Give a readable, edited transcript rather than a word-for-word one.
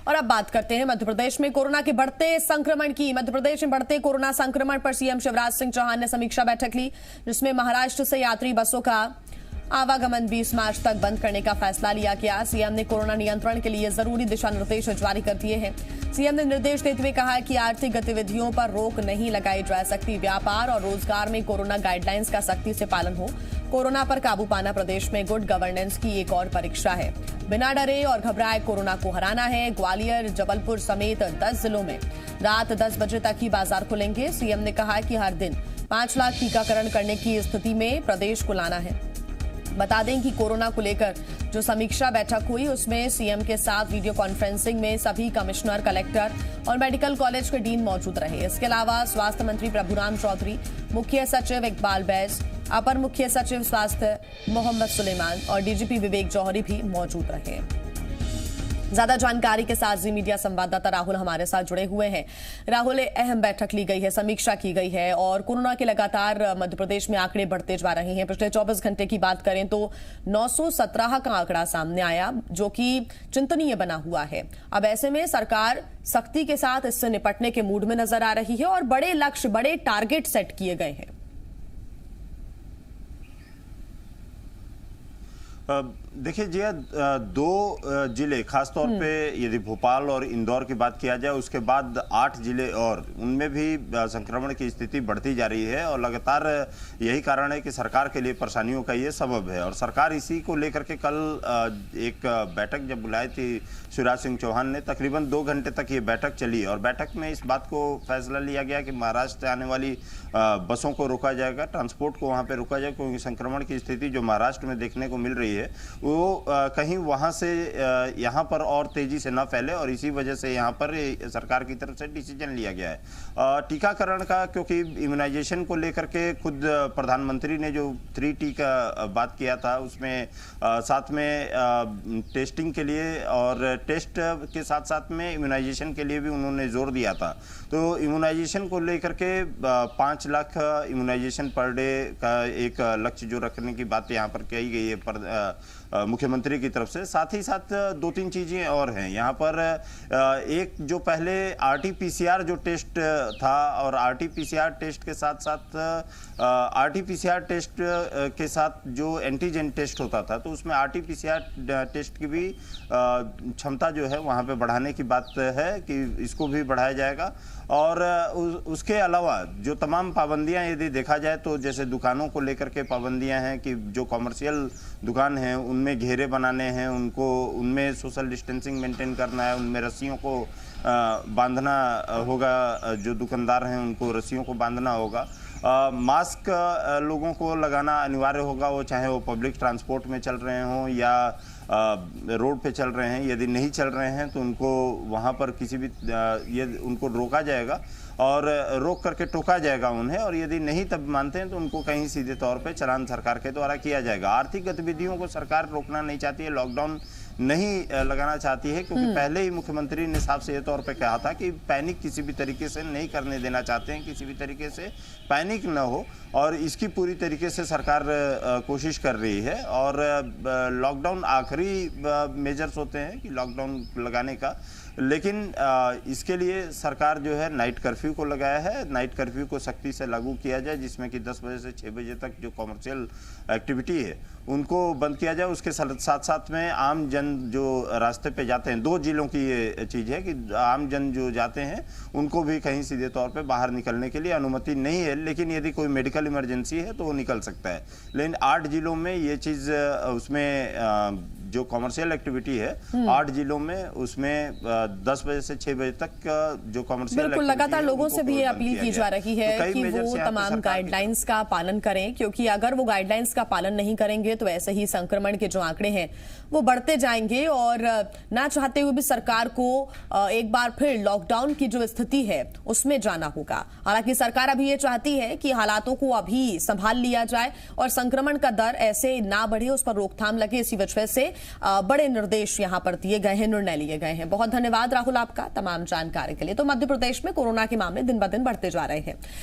और अब बात करते हैं मध्य प्रदेश में कोरोना के बढ़ते संक्रमण की। मध्य प्रदेश में बढ़ते कोरोना संक्रमण पर सीएम शिवराज सिंह चौहान ने समीक्षा बैठक ली, जिसमें महाराष्ट्र से यात्री बसों का आवागमन 20 मार्च तक बंद करने का फैसला लिया गया। सीएम ने कोरोना नियंत्रण के लिए जरूरी दिशा निर्देश जारी कर दिए हैं। सीएम ने निर्देश देते हुए कहा कि आर्थिक गतिविधियों पर रोक नहीं लगाई जा सकती। व्यापार और रोजगार में कोरोना गाइडलाइंस का सख्ती से पालन हो। कोरोना पर काबू पाना प्रदेश में गुड गवर्नेंस की एक और परीक्षा है। बिना डरे और घबराए कोरोना को हराना है। ग्वालियर, जबलपुर समेत 10 जिलों में रात 10 बजे तक ही बाजार खुलेंगे। सीएम ने कहा कि हर दिन 5 लाख टीकाकरण करने की स्थिति में प्रदेश को लाना है। बता दें कि कोरोना को लेकर जो समीक्षा बैठक हुई, उसमें सीएम के साथ वीडियो कॉन्फ्रेंसिंग में सभी कमिश्नर, कलेक्टर और मेडिकल कॉलेज के डीन मौजूद रहे। इसके अलावा स्वास्थ्य मंत्री प्रभुराम चौधरी, मुख्य सचिव इकबाल बैस, अपर मुख्य सचिव स्वास्थ्य मोहम्मद सुलेमान और डीजीपी विवेक जौहरी भी मौजूद रहे। ज्यादा जानकारी के साथ जी मीडिया संवाददाता राहुल हमारे साथ जुड़े हुए हैं। राहुल, अहम बैठक ली गई है, समीक्षा की गई है और कोरोना के लगातार मध्य प्रदेश में आंकड़े बढ़ते जा रहे हैं। पिछले 24 घंटे की बात करें तो 917 का आंकड़ा सामने आया, जो कि चिंतनीय बना हुआ है। अब ऐसे में सरकार सख्ती के साथ इससे निपटने के मूड में नजर आ रही है और बड़े लक्ष्य, बड़े टारगेट सेट किए गए हैं। देखिए जी, 2 जिले खासतौर पे यदि भोपाल और इंदौर की बात किया जाए, उसके बाद 8 जिले और उनमें भी संक्रमण की स्थिति बढ़ती जा रही है और लगातार यही कारण है कि सरकार के लिए परेशानियों का ये सबब है। और सरकार इसी को लेकर के कल एक बैठक जब बुलाई थी शिवराज सिंह चौहान ने, तकरीबन 2 घंटे तक ये बैठक चली और बैठक में इस बात को फैसला लिया गया कि महाराष्ट्र से आने वाली बसों को रोका जाएगा, ट्रांसपोर्ट को वहाँ पर रोका जाएगा, क्योंकि संक्रमण की स्थिति जो महाराष्ट्र में देखने को मिल रही है वो कहीं वहां से यहां पर और तेजी से न फैले और इसी वजह से यहां पर सरकार की तरफ से डिसीजन लिया गया है टीकाकरण का। क्योंकि इम्यूनाइजेशन को लेकर के खुद प्रधानमंत्री ने जो 3T का बात किया था, उसमें साथ में टेस्टिंग के लिए और टेस्ट के साथ साथ में इम्यूनाइजेशन के लिए भी उन्होंने जोर दिया था। तो इम्यूनाइजेशन को लेकर के 5 लाख इम्यूनाइजेशन पर डे का एक लक्ष्य जो रखने की बात यहाँ पर कही गई है मुख्यमंत्री की तरफ से। साथ ही साथ 2-3 चीजें और हैं यहाँ पर। एक जो पहले RT-PCR जो टेस्ट था और RT-PCR टेस्ट के साथ साथ RT-PCR टेस्ट के साथ जो एंटीजन टेस्ट होता था, तो उसमें RT-PCR टेस्ट की भी क्षमता जो है वहाँ पे बढ़ाने की बात है कि इसको भी बढ़ाया जाएगा। और उसके अलावा जो तमाम पाबंदियां यदि देखा जाए तो जैसे दुकानों को लेकर के पाबंदियां हैं कि जो कमर्शियल दुकान हैं उनमें घेरे बनाने हैं, उनमें सोशल डिस्टेंसिंग मेंटेन करना है, उनमें रस्सियों को बांधना होगा, जो दुकानदार हैं उनको रस्सियों को बांधना होगा। मास्क लोगों को लगाना अनिवार्य होगा, वो चाहे वो पब्लिक ट्रांसपोर्ट में चल रहे हों या रोड पे चल रहे हैं। यदि नहीं चल रहे हैं तो उनको वहाँ पर किसी भी उनको रोका जाएगा और रोक करके टोका जाएगा उन्हें, और यदि नहीं तब मानते हैं तो उनको कहीं सीधे तौर पे चालान सरकार के द्वारा किया जाएगा। आर्थिक गतिविधियों को सरकार रोकना नहीं चाहती है, लॉकडाउन नहीं लगाना चाहती है, क्योंकि पहले ही मुख्यमंत्री ने साफ से तौर पे कहा था कि पैनिक किसी भी तरीके से नहीं करने देना चाहते हैं, किसी भी तरीके से पैनिक न हो, और इसकी पूरी तरीके से सरकार कोशिश कर रही है। और लॉकडाउन आखिरी मेजर्स होते हैं कि लॉकडाउन लगाने का, लेकिन इसके लिए सरकार जो है नाइट कर्फ्यू को लगाया है। नाइट कर्फ्यू को सख्ती से लागू किया जाए, जिसमें कि 10 बजे से 6 बजे तक जो कॉमर्शियल एक्टिविटी है उनको बंद किया जाए। उसके साथ साथ में आम जन जो रास्ते पे जाते हैं, 2 जिलों की ये चीज़ है कि आम जन जो जाते हैं उनको भी कहीं सीधे तौर पे बाहर निकलने के लिए अनुमति नहीं है, लेकिन यदि कोई मेडिकल इमरजेंसी है तो वो निकल सकता है। लेकिन 8 जिलों में ये चीज़, उसमें जो कॉमर्शियल एक्टिविटी है 8 जिलों में, उसमें 10 बजे से 6 बजे तक जो कॉमर्शियल, बिल्कुल लगातार लोगों से भी ये अपील की जा रही है कि वो तमाम गाइडलाइंस का पालन करें, क्योंकि अगर वो गाइडलाइंस का पालन नहीं करेंगे तो ऐसे ही संक्रमण के जो आंकड़े हैं वो बढ़ते जाएंगे और ना चाहते हुए भी सरकार को एक बार फिर लॉकडाउन की जो स्थिति है उसमें जाना होगा। हालांकि सरकार अभी ये चाहती है कि हालातों को अभी संभाल लिया जाए और संक्रमण का दर ऐसे ना बढ़े, उस पर रोकथाम लगे। इसी वजह से बड़े निर्देश यहां पर दिए गए हैं, निर्णय लिए गए हैं। बहुत धन्यवाद राहुल आपका तमाम जानकारी के लिए। तो मध्य प्रदेश में कोरोना के मामले दिन ब दिन बढ़ते जा रहे हैं।